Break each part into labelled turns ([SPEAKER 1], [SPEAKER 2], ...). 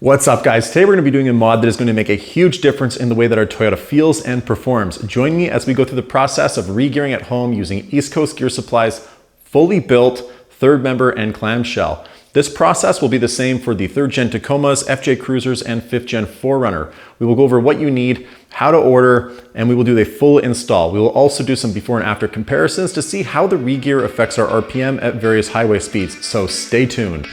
[SPEAKER 1] What's up guys? Today we're going to be doing a mod that is going to make a huge difference in the way that our Toyota feels and performs. Join me as we go through the process of re-gearing at home using East Coast Gear Supply's fully built third member and clamshell. This process will be the same for the 3rd gen Tacomas, FJ Cruisers, and 5th gen 4Runner. We will go over what you need, how to order, and we will do a full install. We will also do some before and after comparisons to see how the re-gear affects our RPM at various highway speeds, so stay tuned.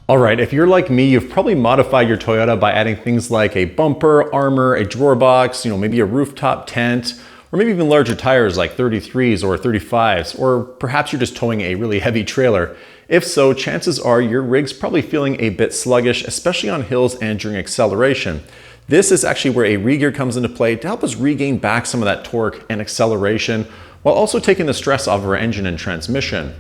[SPEAKER 1] All right, if you're like me, you've probably modified your Toyota by adding things like a bumper, armor, a drawer box, maybe a rooftop tent, or maybe even larger tires like 33s or 35s, or perhaps you're just towing a really heavy trailer. If so, chances are your rig's probably feeling a bit sluggish, especially on hills and during acceleration. This is actually where a re-gear comes into play to help us regain back some of that torque and acceleration, while also taking the stress off of our engine and transmission.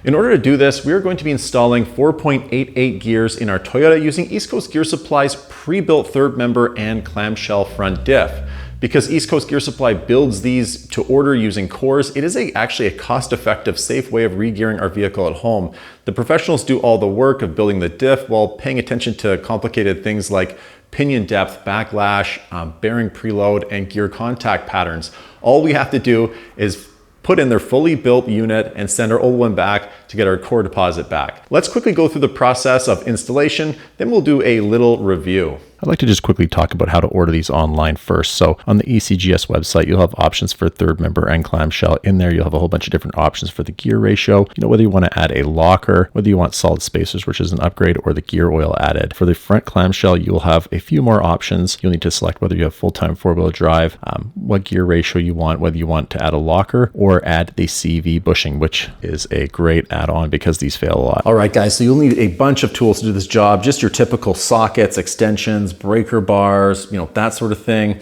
[SPEAKER 1] In order to do this, we are going to be installing 4.88 gears in our Toyota using East Coast Gear Supply's pre-built third member and clamshell front diff. Because East Coast Gear Supply builds these to order using cores, it is actually a cost-effective, safe way of re-gearing our vehicle at home. The professionals do all the work of building the diff while paying attention to complicated things like pinion depth, backlash, bearing preload, and gear contact patterns. All we have to do is put in their fully built unit and send our old one back to get our core deposit back. Let's quickly go through the process of installation, then we'll do a little review. I'd like to just quickly talk about how to order these online first. So on the ECGS website, you'll have options for third member and clamshell. In there, you'll have a whole bunch of different options for the gear ratio. Whether you want to add a locker, whether you want solid spacers, which is an upgrade, or the gear oil added. For the front clamshell, you'll have a few more options. You'll need to select whether you have full-time four-wheel drive, what gear ratio you want, whether you want to add a locker or add the CV bushing, which is a great add-on because these fail a lot. All right, guys, so you'll need a bunch of tools to do this job. Just your typical sockets, extensions, breaker bars, that sort of thing,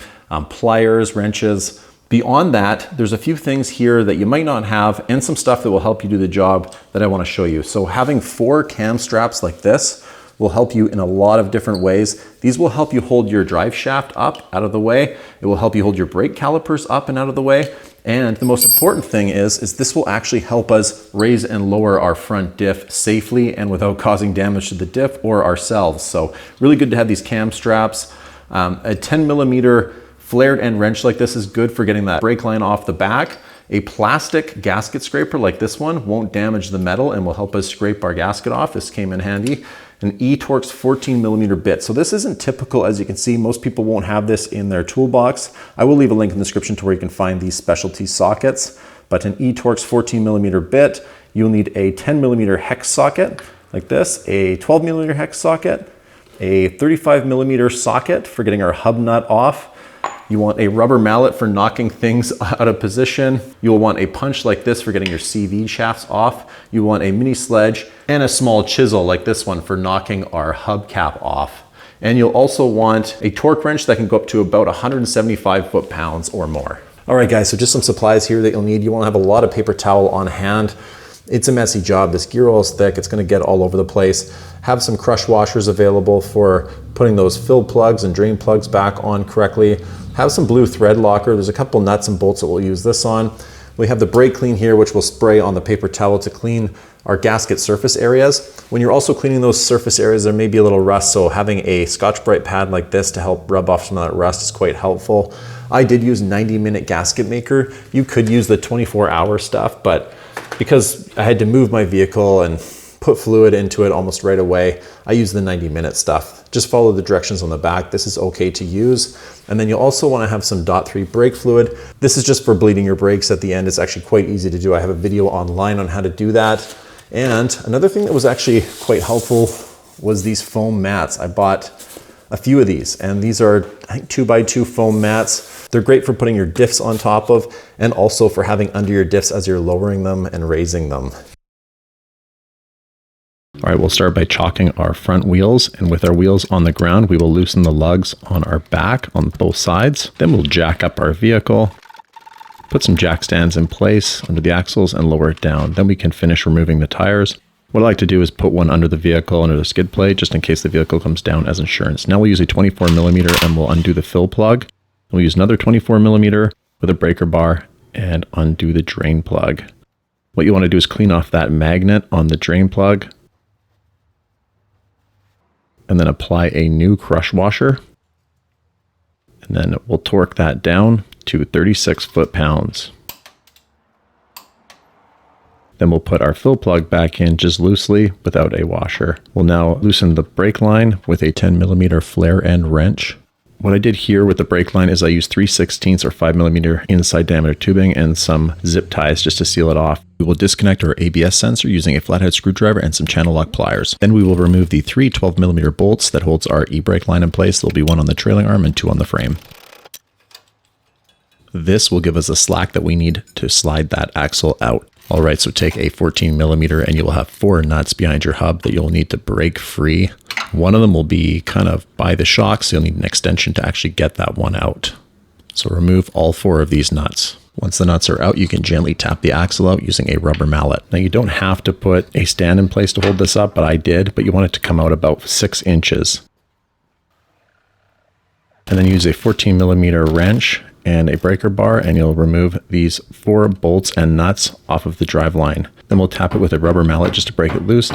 [SPEAKER 1] pliers, wrenches. Beyond that, there's a few things here that you might not have and some stuff that will help you do the job that I want to show you. So having 4 cam straps like this will help you in a lot of different ways. These will help you hold your drive shaft up out of the way. It will help you hold your brake calipers up and out of the way. And the most important thing is this will actually help us raise and lower our front diff safely and without causing damage to the diff or ourselves. So really good to have these cam straps. A 10mm flared end wrench like this is good for getting that brake line off the back. A plastic gasket scraper like this one won't damage the metal and will help us scrape our gasket off. This came in handy. An eTorq's 14mm bit. So this isn't typical, as you can see. Most people won't have this in their toolbox. I will leave a link in the description to where you can find these specialty sockets. But an eTorq's 14mm bit, you'll need a 10mm hex socket like this, a 12mm hex socket, a 35mm socket for getting our hub nut off. You want a rubber mallet for knocking things out of position. You'll want a punch like this for getting your CV shafts off. You want a mini sledge and a small chisel like this one for knocking our hubcap off. And you'll also want a torque wrench that can go up to about 175 foot-pounds or more. All right, guys, so just some supplies here that you'll need. You won't have a lot of paper towel on hand. It's a messy job. This gear oil is thick. It's going to get all over the place. Have some crush washers available for putting those fill plugs and drain plugs back on correctly. Have some blue thread locker. There's a couple nuts and bolts that we'll use this on. We have the brake clean here, which we'll spray on the paper towel to clean our gasket surface areas. When you're also cleaning those surface areas, there may be a little rust, so having a Scotch-Brite pad like this to help rub off some of that rust is quite helpful. I did use 90-minute gasket maker. You could use the 24-hour stuff, but because I had to move my vehicle and put fluid into it almost right away, I use the 90-minute stuff. Just follow the directions on the back. This is okay to use. And then you'll also want to have some .3 brake fluid. This is just for bleeding your brakes at the end. It's actually quite easy to do. I have a video online on how to do that. And another thing that was actually quite helpful was these foam mats. I bought a few of these, and these are, I think, 2x2 foam mats. They're great for putting your diffs on top of, and also for having under your diffs as you're lowering them and raising them. All right, we'll start by chalking our front wheels, and with our wheels on the ground, we will loosen the lugs on our back on both sides. Then we'll jack up our vehicle, put some jack stands in place under the axles and lower it down. Then we can finish removing the tires. What I like to do is put one under the vehicle, under the skid plate, just in case the vehicle comes down as insurance. Now we'll use a 24mm and we'll undo the fill plug. We'll use another 24mm with a breaker bar and undo the drain plug. What you want to do is clean off that magnet on the drain plug and then apply a new crush washer. And then we'll torque that down to 36 foot-pounds. Then we'll put our fill plug back in just loosely without a washer. We'll now loosen the brake line with a 10mm flare end wrench. What I did here with the brake line is I used 3/16 or 5mm inside diameter tubing and some zip ties just to seal it off. We will disconnect our ABS sensor using a flathead screwdriver and some channel lock pliers. Then we will remove the 3 12mm bolts that holds our e-brake line in place. There'll be one on the trailing arm and 2 on the frame. This will give us the slack that we need to slide that axle out. All right, so take a 14mm and you will have 4 nuts behind your hub that you'll need to break free. One of them will be kind of by the shock, so you'll need an extension to actually get that one out. So remove all 4 of these nuts. Once the nuts are out, you can gently tap the axle out using a rubber mallet. Now you don't have to put a stand in place to hold this up, but I did, but you want it to come out about 6 inches. And then use a 14mm wrench and a breaker bar, and you'll remove these 4 bolts and nuts off of the drive line. Then we'll tap it with a rubber mallet just to break it loose.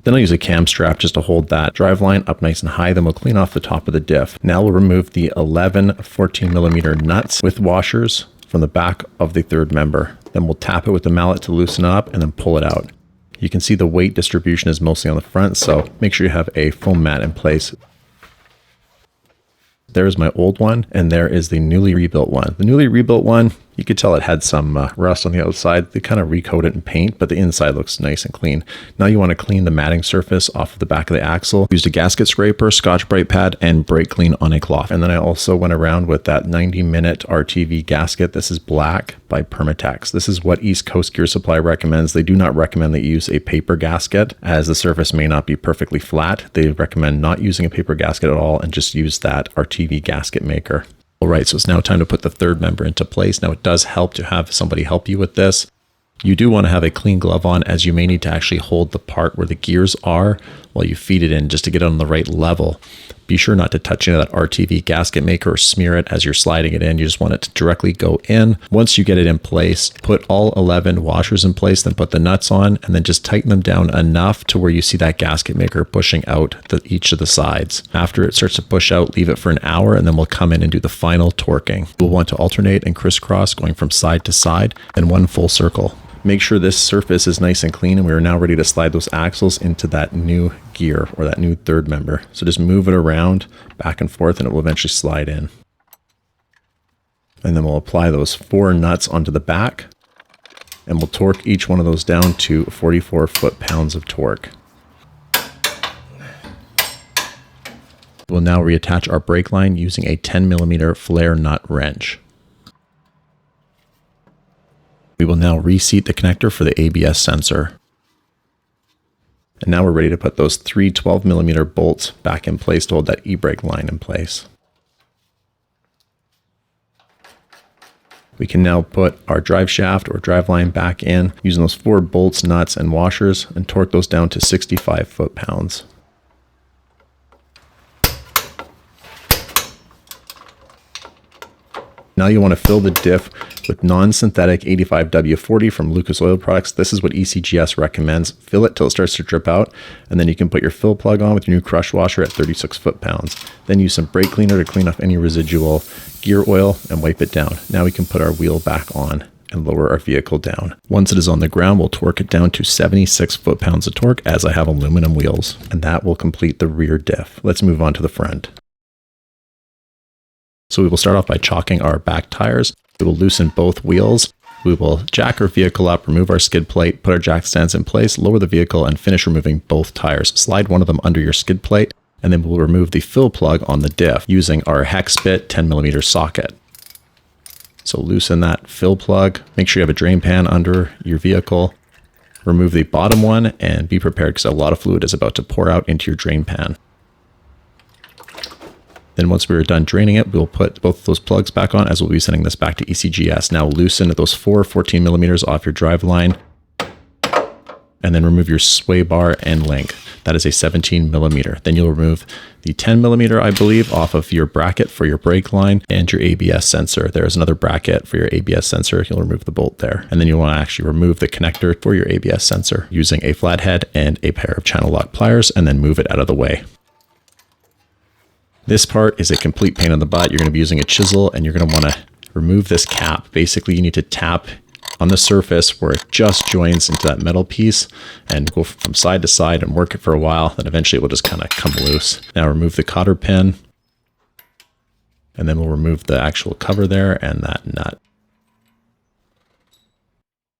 [SPEAKER 1] Then I'll use a cam strap just to hold that drive line up nice and high. Then we'll clean off the top of the diff. Now we'll remove the 11 14mm nuts with washers from the back of the third member. Then we'll tap it with the mallet to loosen up and then pull it out. You can see the weight distribution is mostly on the front, so make sure you have a foam mat in place. There's my old one, and there is the newly rebuilt one. The newly rebuilt one, you could tell it had some rust on the outside. They kind of recoat it in paint, but the inside looks nice and clean. Now you want to clean the matting surface off of the back of the axle. Used a gasket scraper, Scotch Brite pad, and brake clean on a cloth. And then I also went around with that 90-minute RTV gasket. This is black by Permatex. This is what East Coast Gear Supply recommends. They do not recommend that you use a paper gasket, as the surface may not be perfectly flat. They recommend not using a paper gasket at all and just use that RTV gasket maker. All right, so it's now time to put the third member into place. Now it does help to have somebody help you with this. You do want to have a clean glove on, as you may need to actually hold the part where the gears are while you feed it in just to get it on the right level. Be sure not to touch any of that RTV gasket maker or smear it as you're sliding it in. You just want it to directly go in. Once you get it in place, put all 11 washers in place, then put the nuts on, and then just tighten them down enough to where you see that gasket maker pushing out each of the sides. After it starts to push out, leave it for an hour, and then we'll come in and do the final torquing. We'll want to alternate and crisscross, going from side to side, and one full circle. Make sure this surface is nice and clean, and we are now ready to slide those axles into that new gear or that new third member. So just move it around back and forth and it will eventually slide in. And then we'll apply those 4 nuts onto the back, and we'll torque each one of those down to 44 foot-pounds of torque. We'll now reattach our brake line using a 10mm flare nut wrench. We will now reseat the connector for the ABS sensor. And now we're ready to put those 3 12mm bolts back in place to hold that e-brake line in place. We can now put our drive shaft or drive line back in using those 4 bolts, nuts, and washers, and torque those down to 65 foot-pounds. Now you want to fill the diff with non-synthetic 85W40 from Lucas Oil Products. This is what ECGS recommends. Fill it till it starts to drip out, and then you can put your fill plug on with your new crush washer at 36 foot-pounds. Then use some brake cleaner to clean off any residual gear oil and wipe it down. Now we can put our wheel back on and lower our vehicle down. Once it is on the ground, we'll torque it down to 76 foot-pounds of torque, as I have aluminum wheels, and that will complete the rear diff. Let's move on to the front. So we will start off by chalking our back tires. We will loosen both wheels. We will jack our vehicle up, remove our skid plate, put our jack stands in place, lower the vehicle, and finish removing both tires. Slide one of them under your skid plate, and then we'll remove the fill plug on the diff using our hex bit 10mm socket. So loosen that fill plug. Make sure you have a drain pan under your vehicle. Remove the bottom one and be prepared because a lot of fluid is about to pour out into your drain pan. Then once we're done draining it, we'll put both of those plugs back on, as we'll be sending this back to ECGS. Now loosen those 4 14mm off your drive line. and then remove your sway bar end link. That is a 17 millimeter. Then you'll remove the 10 millimeter, I believe, off of your bracket for your brake line and your ABS sensor. There's another bracket for your ABS sensor. You'll remove the bolt there. And then you'll want to actually remove the connector for your ABS sensor using a flathead and a pair of channel lock pliers, and then move it out of the way. This part is a complete pain in the butt. You're going to be using a chisel, and you're going to want to remove this cap. Basically, you need to tap on the surface where it just joins into that metal piece and go from side to side and work it for a while. Then eventually it will just kind of come loose. Now remove the cotter pin, and then we'll remove the actual cover there and that nut.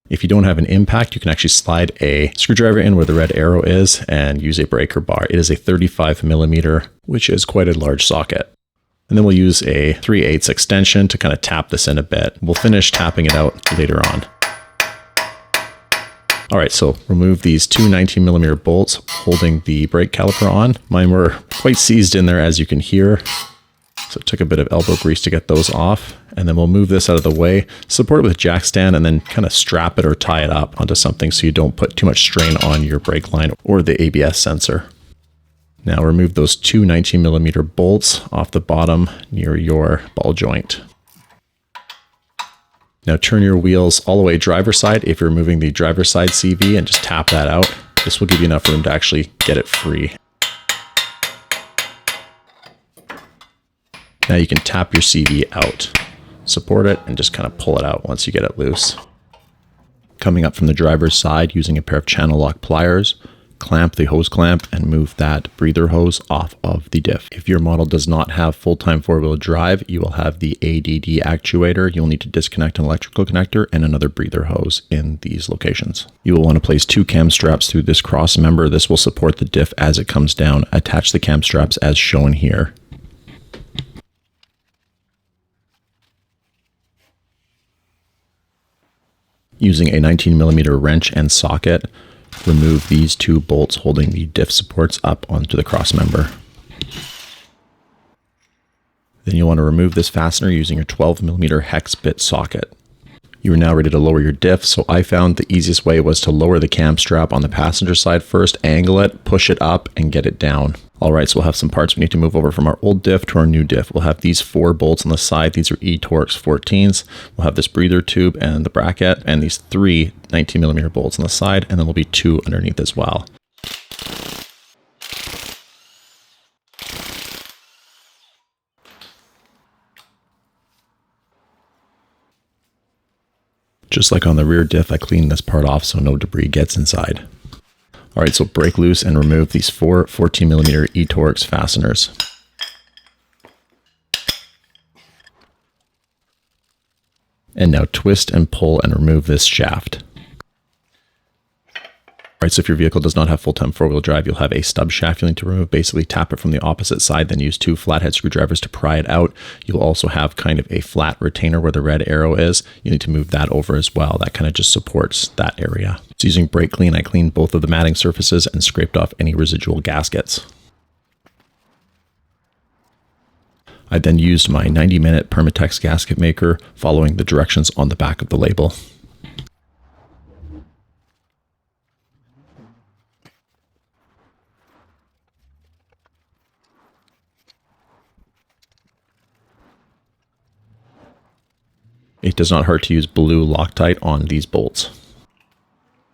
[SPEAKER 1] If you don't have an impact, you can actually slide a screwdriver in where the red arrow is and use a breaker bar. It is a 35 millimeter, which is quite a large socket. And then we'll use a 3/8 extension to kind of tap this in a bit. We'll finish tapping it out later on. All right, so remove these two 19 millimeter bolts holding the brake caliper on. Mine were quite seized in there, as you can hear. So it took a bit of elbow grease to get those off. And then we'll move this out of the way, support it with a jack stand, and then kind of strap it or tie it up onto something so you don't put too much strain on your brake line or the ABS sensor. Now remove those two 19 millimeter bolts off the bottom near your ball joint. Now turn your wheels all the way driver's side if you're removing the driver's side CV, and just tap that out. This will give you enough room to actually get it free. Now you can tap your CV out, support it, and just kind of pull it out once you get it loose. Coming up from the driver's side using a pair of channel lock pliers, clamp the hose clamp and move that breather hose off of the diff. If your model does not have full-time four-wheel drive, you will have the ADD actuator. You'll need to disconnect an electrical connector and another breather hose in these locations. You will want to place two cam straps through this cross member. This will support the diff as it comes down. Attach the cam straps as shown here. Using a 19 millimeter wrench and socket, remove these two bolts holding the diff supports up onto the cross member. Then you'll want to remove this fastener using your 12 millimeter hex bit socket. You are now ready to lower your diff, so I found the easiest way was to lower the cam strap on the passenger side first, angle it, push it up, and get it down. Alright, so we'll have some parts we need to move over from our old diff to our new diff. We'll have these 4 bolts on the side. These are torx 14s. We'll have this breather tube and the bracket, and these 3 19 millimeter bolts on the side, and then there'll be 2 underneath as well. Just like on the rear diff, I cleaned this part off so no debris gets inside. Alright, so break loose and remove these 4 14 millimeter torx fasteners. And now twist and pull and remove this shaft. Alright, so if your vehicle does not have full-time four-wheel drive, you'll have a stub shaft you'll need to remove. Basically tap it from the opposite side, then use 2 flathead screwdrivers to pry it out. You'll also have kind of a flat retainer where the red arrow is. You need to move that over as well. That kind of just supports that area. So using brake clean, I cleaned both of the matting surfaces and scraped off any residual gaskets. I then used my 90-minute Permatex gasket maker, following the directions on the back of the label. It does not hurt to use blue Loctite on these bolts.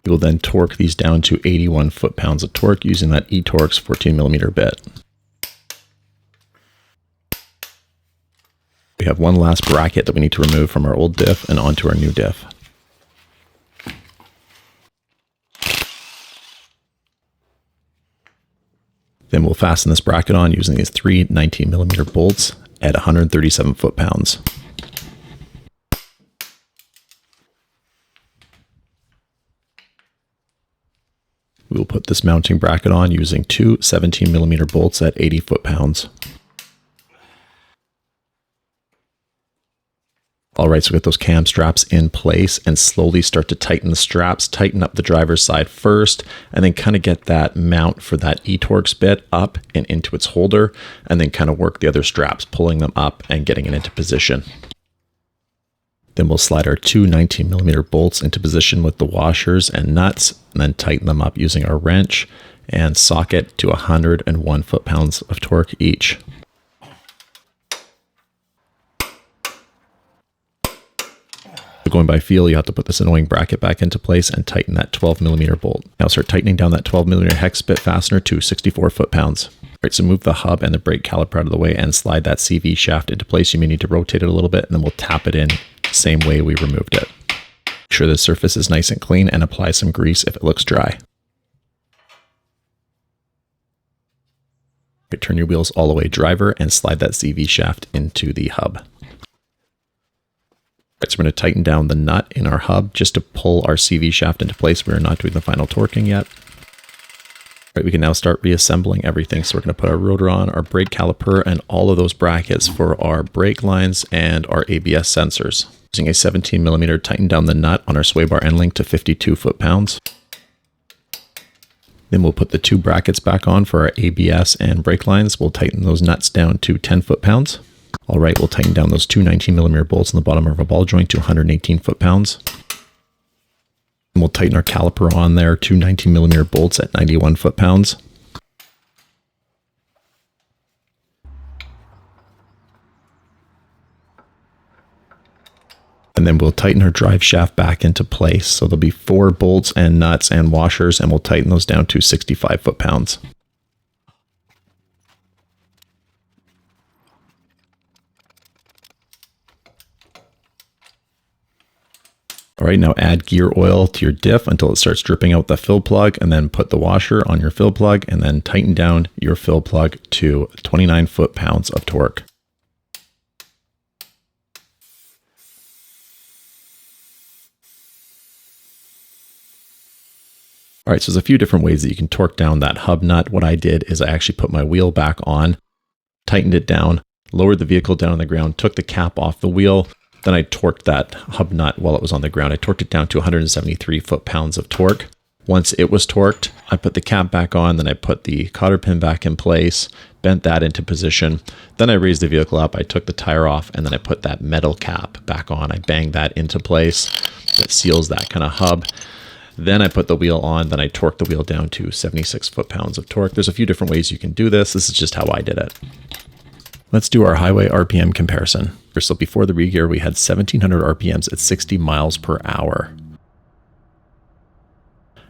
[SPEAKER 1] You will then torque these down to 81 foot-pounds of torque using that torx 14 millimeter bit. We have one last bracket that we need to remove from our old diff and onto our new diff. Then we'll fasten this bracket on using these 3 19 millimeter bolts at 137 foot-pounds. We will put this mounting bracket on using 2 17 millimeter bolts at 80 foot-pounds. Alright, so get those cam straps in place and slowly start to tighten the straps. Tighten up the driver's side first, and then kind of get that mount for that torx bit up and into its holder, and then kind of work the other straps, pulling them up and getting it into position. Then we'll slide our two 19mm bolts into position with the washers and nuts, and then tighten them up using our wrench and socket to 101 foot-pounds of torque each. Going by feel, you have to put this annoying bracket back into place and tighten that 12mm bolt. Now start tightening down that 12mm hex bit fastener to 64 foot-pounds. All right, so move the hub and the brake caliper out of the way and slide that CV shaft into place. You may need to rotate it a little bit, and then we'll tap it in same way we removed it. Make sure the surface is nice and clean and apply some grease if it looks dry. Okay, turn your wheels all the way driver and slide that CV shaft into the hub. Right, so we're going to tighten down the nut in our hub just to pull our CV shaft into place. We're not doing the final torquing yet. Right, we can now start reassembling everything. So we're going to put our rotor on, our brake caliper, and all of those brackets for our brake lines and our ABS sensors. Using a 17mm, tighten down the nut on our sway bar end link to 52 foot-pounds. Then we'll put the two brackets back on for our ABS and brake lines. We'll tighten those nuts down to 10 foot-pounds. All right, we'll tighten down those two 19mm bolts in the bottom of our ball joint to 118 foot-pounds. And we'll tighten our caliper on there, two 19mm bolts at 91 foot-pounds. And then we'll tighten our drive shaft back into place. So there'll be 4 bolts and nuts and washers, and we'll tighten those down to 65 foot-pounds. All right, now add gear oil to your diff until it starts dripping out the fill plug, and then put the washer on your fill plug and then tighten down your fill plug to 29 foot-pounds of torque. All right, so there's a few different ways that you can torque down that hub nut. What I did is I actually put my wheel back on, tightened it down, lowered the vehicle down on the ground, took the cap off the wheel. Then I torqued that hub nut while it was on the ground. I torqued it down to 173 foot-pounds of torque. Once it was torqued, I put the cap back on, then I put the cotter pin back in place, bent that into position. Then I raised the vehicle up, I took the tire off, and then I put that metal cap back on. I banged that into place. That seals that kind of hub. Then I put the wheel on, then I torqued the wheel down to 76 foot-pounds of torque. There's a few different ways you can do this. This is just how I did it. Let's do our highway RPM comparison. So before the regear, we had 1700 RPMs at 60 miles per hour.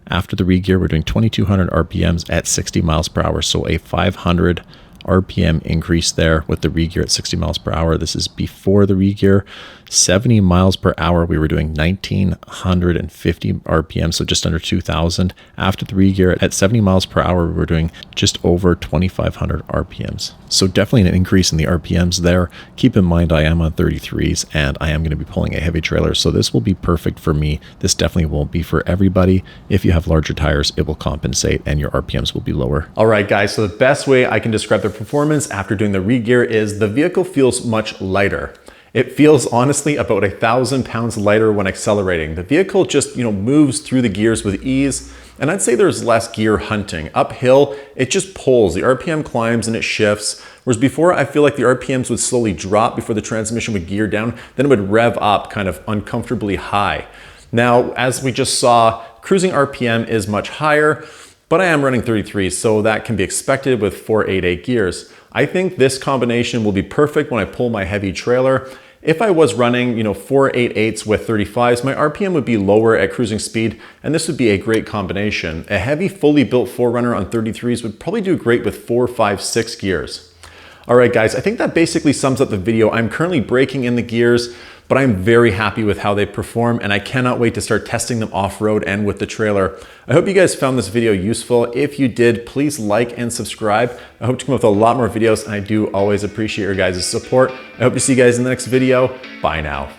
[SPEAKER 1] After the regear, we're doing 2200 RPMs at 60 miles per hour. So a 500 RPM increase there with the regear at 60 miles per hour. This is before the regear. 70 miles per hour, we were doing 1950 RPM, so just under 2000. After the regear, at 70 miles per hour, we were doing just over 2500 RPMs. So definitely an increase in the RPMs there. Keep in mind, I am on 33s and I am going to be pulling a heavy trailer, so this will be perfect for me. This definitely won't be for everybody. If you have larger tires, it will compensate and your RPMs will be lower. All right, guys, so the best way I can describe the performance after doing the regear is the vehicle feels much lighter. It feels honestly about 1,000 pounds lighter when accelerating. The vehicle just, moves through the gears with ease, and I'd say there's less gear hunting. Uphill, it just pulls. The RPM climbs and it shifts. Whereas before, I feel like the RPMs would slowly drop before the transmission would gear down, then it would rev up kind of uncomfortably high. Now, as we just saw, cruising RPM is much higher, but I am running 33s, so that can be expected with 488 gears. I think this combination will be perfect when I pull my heavy trailer. If I was running, 488s with 35s, my RPM would be lower at cruising speed, and this would be a great combination. A heavy, fully built 4Runner on 33s would probably do great with 4, 5, 6 gears. All right, guys, I think that basically sums up the video. I'm currently braking in the gears, but I'm very happy with how they perform, and I cannot wait to start testing them off-road and with the trailer. I hope you guys found this video useful. If you did, please like and subscribe. I hope to come up with a lot more videos, and I do always appreciate your guys' support. I hope to see you guys in the next video. Bye now.